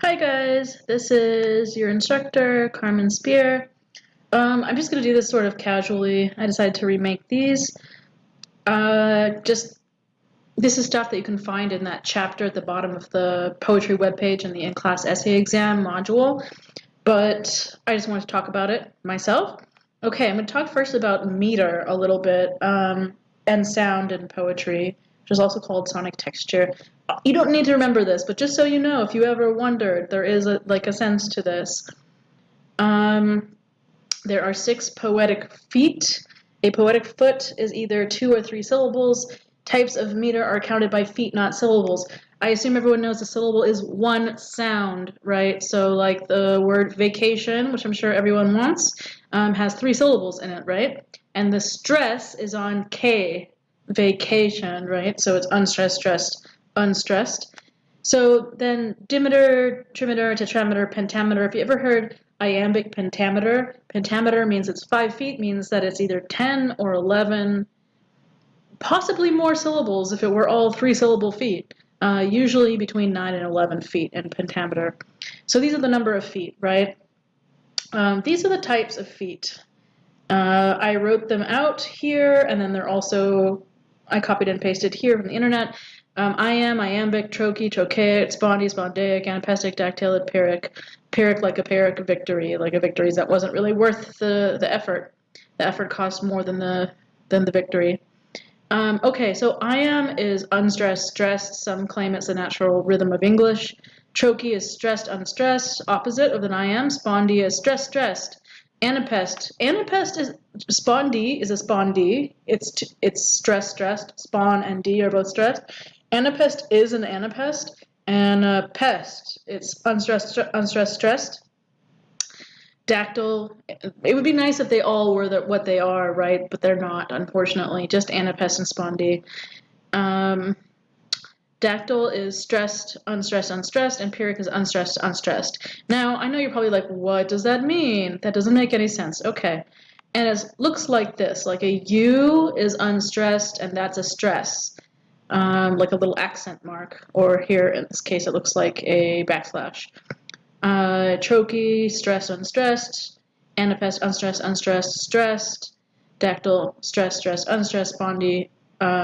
Hi guys, this is your instructor, Carmen Spear. I'm just going to do this sort of casually. I decided to remake these. This is stuff that you can find in that chapter at the bottom of the poetry webpage in the in-class essay exam module, but I just wanted to talk about it myself. Okay, I'm going to talk first about meter a little bit, and sound in poetry, which is also called sonic texture. You don't need to remember this, but just so you know, if you ever wondered, there is a sense to this. There are 6 poetic feet. A poetic foot is either 2 or 3 syllables. Types of meter are counted by feet, not syllables. I assume everyone knows a syllable is one sound, right? So like the word vacation, which I'm sure everyone wants, has 3 syllables in it, right? And the stress is on K, vacation, right? So it's unstressed, stressed, unstressed. So then dimeter, trimeter, tetrameter, pentameter. If you ever heard iambic pentameter, pentameter means it's 5 feet, means that it's either 10 or 11, possibly more syllables if it were all 3-syllable feet. Usually between 9 and 11 feet in pentameter. So these are the number of feet, right? These are the types of feet. I wrote them out here, and then they're also, I copied and pasted here from the internet. Iamb, iambic, trochee, trochaic, spondy, spondaic, anapestic, dactylid, pyrrhic. Pyrrhic like a pyrrhic victory, like a victory that wasn't really worth the effort. The effort cost more than the victory. Okay, so iamb is unstressed, stressed. Some claim it's the natural rhythm of English. Trochee is stressed, unstressed, opposite of the iamb. Spondy is stressed, stressed. Anapest. Anapest is spondee is a spondee. It's stressed, stressed. Spawn and D are both stressed. Anapest is an anapest, and pest, it's unstressed, unstressed, stressed. Dactyl, it would be nice if they all were what they are, right? But they're not, unfortunately. Just anapest and spondee. Dactyl is stressed, unstressed, unstressed, and pyrrhic is unstressed, unstressed. Now, I know you're probably like, what does that mean? That doesn't make any sense. Okay. And it looks like this, like a U is unstressed, and that's a stress, like a little accent mark. Or here, in this case, it looks like a backslash. Trochee, stressed, unstressed. Anapest, unstressed, unstressed, stressed. Dactyl, stressed, stressed, unstressed. Spondee,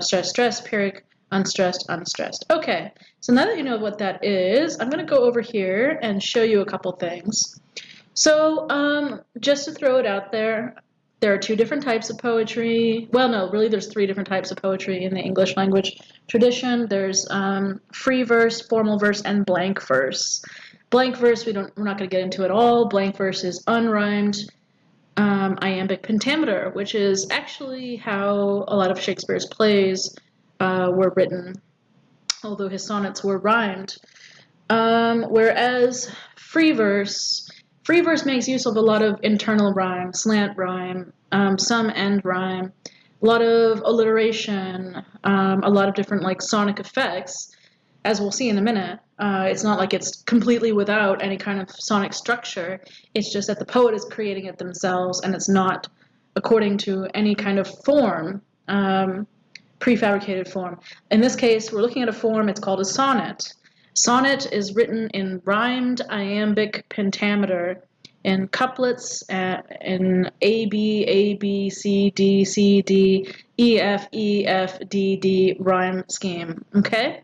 stressed, stressed. Pyrrhic, unstressed, unstressed. Okay, so now that you know what that is, I'm going to go over here and show you a couple things. So just to throw it out there are 2 different types of poetry. Well, no, really there's 3 different types of poetry in the English language tradition. There's free verse, formal verse, and blank verse. Blank verse, we're not going to get into at all. Blank verse is unrhymed. Iambic pentameter, which is actually how a lot of Shakespeare's plays were written, although his sonnets were rhymed. Whereas free verse makes use of a lot of internal rhyme, slant rhyme, some end rhyme, a lot of alliteration, a lot of different like sonic effects, as we'll see in a minute. It's not like it's completely without any kind of sonic structure. It's just that the poet is creating it themselves, and it's not according to any kind of form, prefabricated form. In this case, we're looking at a form, it's called a sonnet. Sonnet is written in rhymed iambic pentameter, in couplets, in A, B, C, D, E, F, D, D rhyme scheme, okay?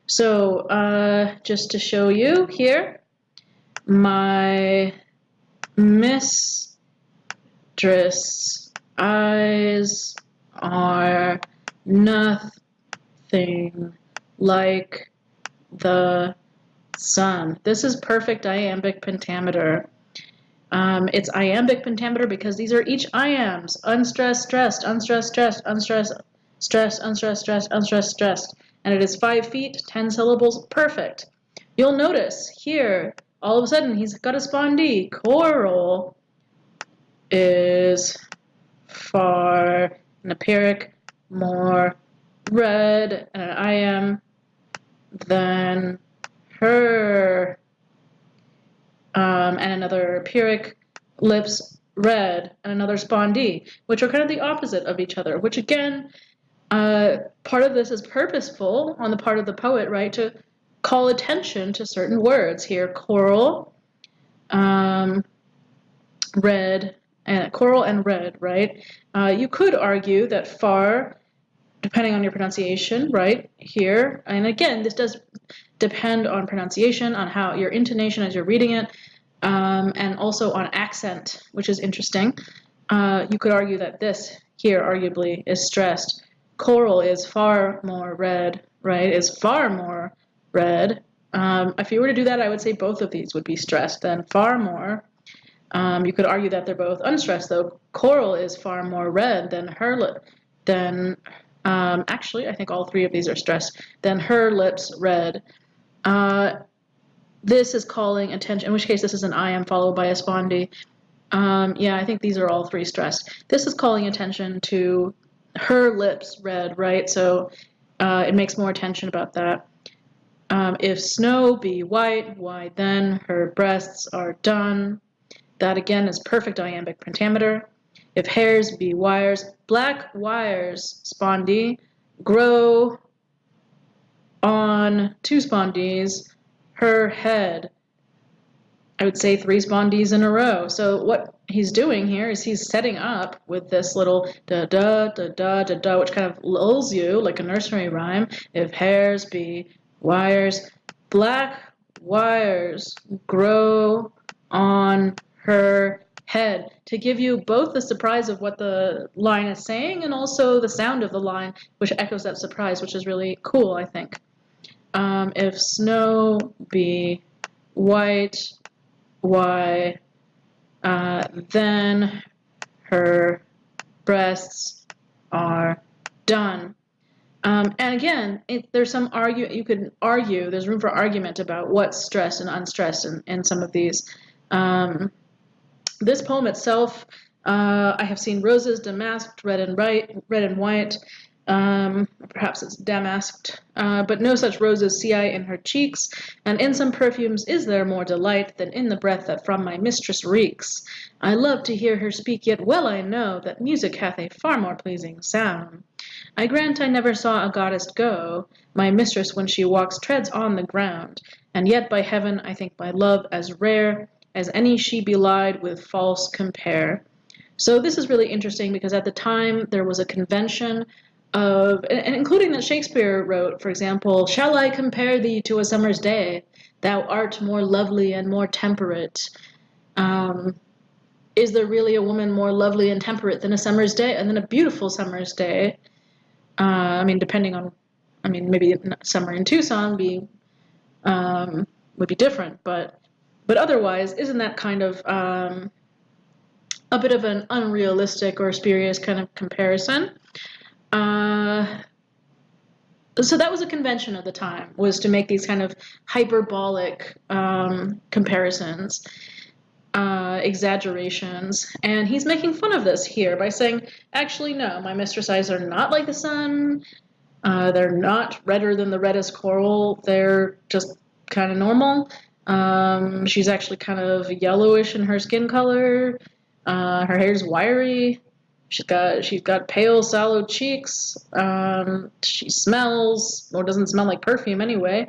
So just to show you here, my mistress' eyes are nothing like the sun. This is perfect iambic pentameter. It's iambic pentameter because these are each iambs. Unstressed, stressed, unstressed, stressed, unstressed, stressed, unstressed, stressed, unstressed, stressed. And it is 5 feet, 10 syllables, perfect. You'll notice here, all of a sudden, he's got a spondee. Coral is far, and a pyrrhic more red, and an iamb than her, and another pyrrhic lips red, and another spondee, which are kind of the opposite of each other, which again, part of this is purposeful on the part of the poet, right, to call attention to certain words here. Coral, red, and coral and red, right? You could argue that far, depending on your pronunciation, right, here, and again, this does depend on pronunciation, on how your intonation as you're reading it, and also on accent, which is interesting. You could argue that this here arguably is stressed. Coral is far more red, right? Is far more red. If you were to do that, I would say both of these would be stressed then far more. You could argue that they're both unstressed, though. Coral is far more red than actually, I think all three of these are stressed, than her lips red. This is calling attention, in which case this is an I am followed by a spondy. Yeah, I think these are all three stressed. This is calling attention to her lips red, right? So it makes more attention about that. If snow be white, why then her breasts are done. That again is perfect iambic pentameter. If hairs be wires, black wires, spondy, grow on two spondies, her head. I would say three spondies in a row. So what he's doing here is he's setting up with this little da da da da da da, which kind of lulls you like a nursery rhyme. If hairs be wires, black wires grow on her head, to give you both the surprise of what the line is saying and also the sound of the line, which echoes that surprise, which is really cool, I think. If snow be white, why then her breasts are done. And again, there's some you could argue, there's room for argument about what's stressed and unstressed in some of these. This poem itself, I have seen roses damasked, red and white. Perhaps it's damasked, but no such roses see I in her cheeks, and in some perfumes is there more delight than in the breath that from my mistress reeks. I love to hear her speak, yet well I know that music hath a far more pleasing sound. I grant I never saw a goddess go, my mistress when she walks treads on the ground, and yet by heaven I think my love as rare as any she belied with false compare. So this is really interesting because at the time there was a convention of, and including that Shakespeare wrote, for example, shall I compare thee to a summer's day? Thou art more lovely and more temperate. Is there really a woman more lovely and temperate than a summer's day and than a beautiful summer's day? Depending on, maybe summer in Tucson would be different, but otherwise, isn't that kind of a bit of an unrealistic or spurious kind of comparison? So that was a convention of the time, was to make these kind of hyperbolic comparisons, exaggerations, and he's making fun of this here by saying, actually, no, my mistress' eyes are not like the sun, they're not redder than the reddest coral, they're just kind of normal. She's actually kind of yellowish in her skin color, her hair's wiry, she's got pale, sallow cheeks. She smells, or doesn't smell like perfume anyway.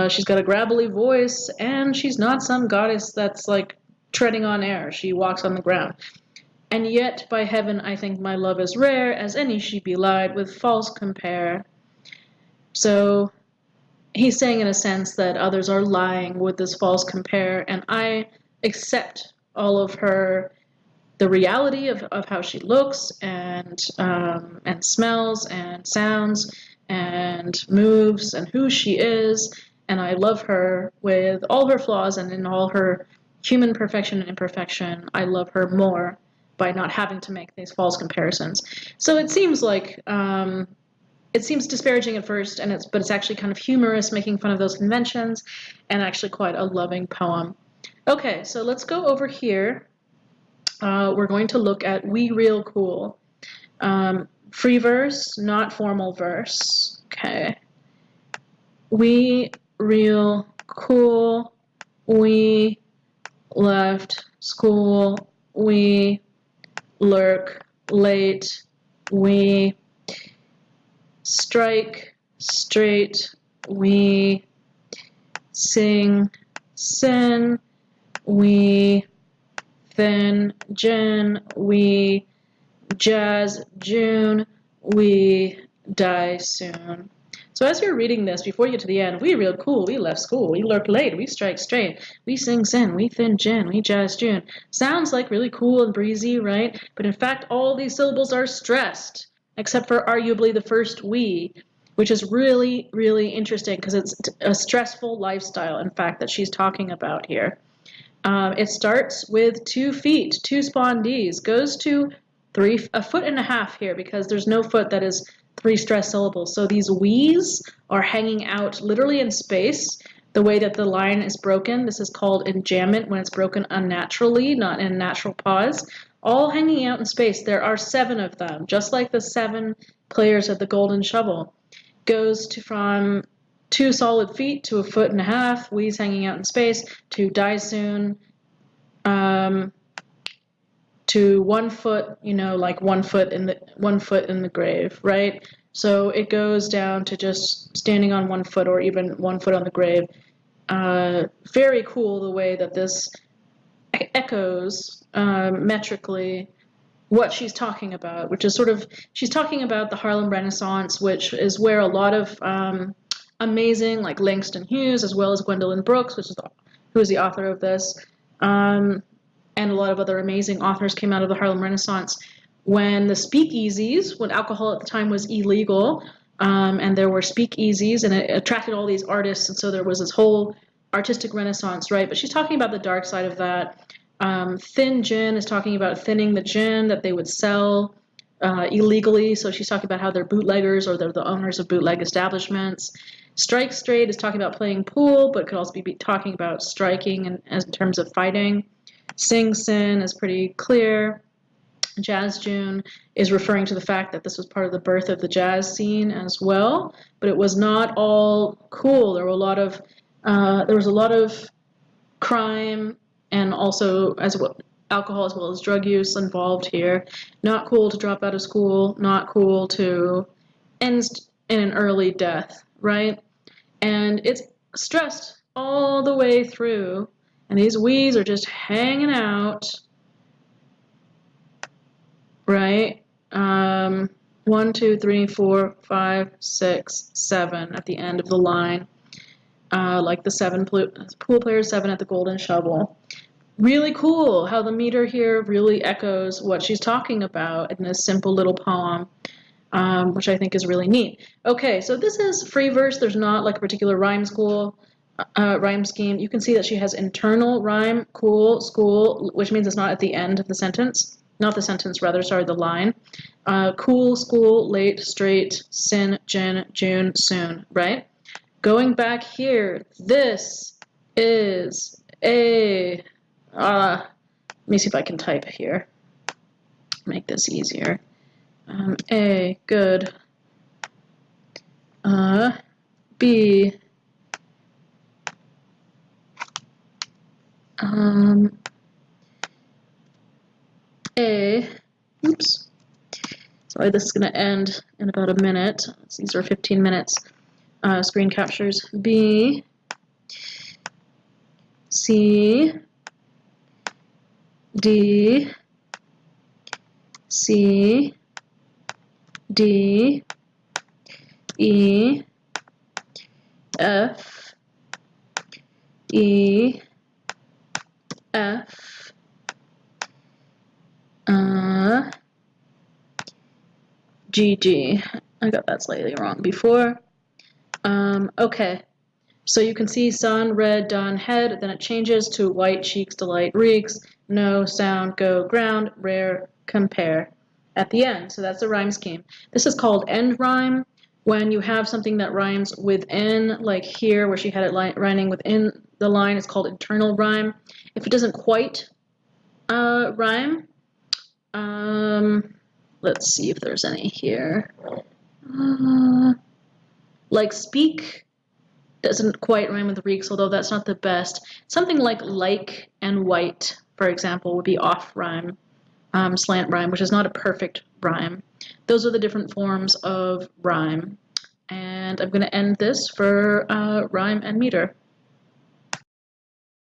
She's got a gravelly voice, and she's not some goddess that's like treading on air. She walks on the ground. And yet, by heaven, I think my love is rare, as any she belied with false compare. So he's saying in a sense that others are lying with this false compare, and I accept all of the reality of how she looks and smells and sounds and moves and who she is, and I love her with all her flaws and in all her human perfection and imperfection. I love her more by not having to make these false comparisons. So it seems like it seems disparaging at first, but it's actually kind of humorous, making fun of those conventions, and actually quite a loving poem. Okay, so let's go over here. We're going to look at We Real Cool. Free verse, not formal verse. Okay. We real cool. We left school. We lurk late. We strike straight. We sing, sin, we, thin, gin, we, jazz, June, we, die soon. So as you're reading this, before you get to the end, we real cool, we left school, we lurk late, we strike straight, we sing sin, we thin gin, we jazz June. Sounds like really cool and breezy, right? But in fact, all these syllables are stressed, except for arguably the first we, which is really, really interesting because it's a stressful lifestyle, in fact, that she's talking about here. It starts with 2 feet, 2 spondees, goes to a foot and a half here because there's no foot that is 3 stressed syllables. So these we's are hanging out literally in space. The way that the line is broken, this is called enjambment when it's broken unnaturally, not in natural pause. All hanging out in space. There are 7 of them, just like the 7 players of the Golden Shovel. Goes from 2 solid feet to a foot and a half, we's hanging out in space, to die soon, to 1 foot, like 1 foot in the grave, right? So it goes down to just standing on 1 foot or even 1 foot on the grave. Very cool the way that this echoes metrically what she's talking about, which is she's talking about the Harlem Renaissance, which is where a lot of amazing, like Langston Hughes, as well as Gwendolyn Brooks, who is the author of this, and a lot of other amazing authors came out of the Harlem Renaissance. When the speakeasies, when alcohol at the time was illegal, and there were speakeasies, and it attracted all these artists, and so there was this whole artistic renaissance, right? But she's talking about the dark side of that. Thin gin is talking about thinning the gin that they would sell illegally. So she's talking about how they're bootleggers or they're the owners of bootleg establishments. Strike straight is talking about playing pool, but could also be talking about striking in terms of fighting. Sing sin is pretty clear. Jazz June is referring to the fact that this was part of the birth of the jazz scene as well, but it was not all cool. There was a lot of crime and also alcohol as well as drug use involved here. Not cool to drop out of school, not cool to end in an early death, right? And it's stressed all the way through, and these we's are just hanging out, right? 1, 2, 3, 4, 5, 6, 7 at the end of the line. Like the 7 pool players, 7 at the Golden Shovel. Really cool how the meter here really echoes what she's talking about in this simple little poem, which I think is really neat. Okay, so this is free verse. There's not like a particular rhyme scheme. You can see that she has internal rhyme, cool, school, which means it's not at the end of the sentence. Not the sentence, rather, sorry, the line. Cool, school, late, straight, sin, gin, June, soon, right? Going back here, this is a, let me see if I can type here, make this easier. A, good, B, A, oops, sorry, this is going to end in about a minute. These are 15 minutes. Screen captures. B, C, D, C, D, E, F, E, F, G, G. I got that slightly wrong before. Okay, so you can see sun, red, done, head, then it changes to white, cheeks, delight, reeks, no, sound, go, ground, rare, compare at the end. So that's the rhyme scheme. This is called end rhyme, when you have something that rhymes within, like here where she had it rhyming within the line, it's called internal rhyme. If it doesn't quite rhyme, let's see if there's any here. Like speak doesn't quite rhyme with reeks, although that's not the best. Something like and white, for example, would be off rhyme, slant rhyme, which is not a perfect rhyme. Those are the different forms of rhyme. And I'm going to end this for rhyme and meter.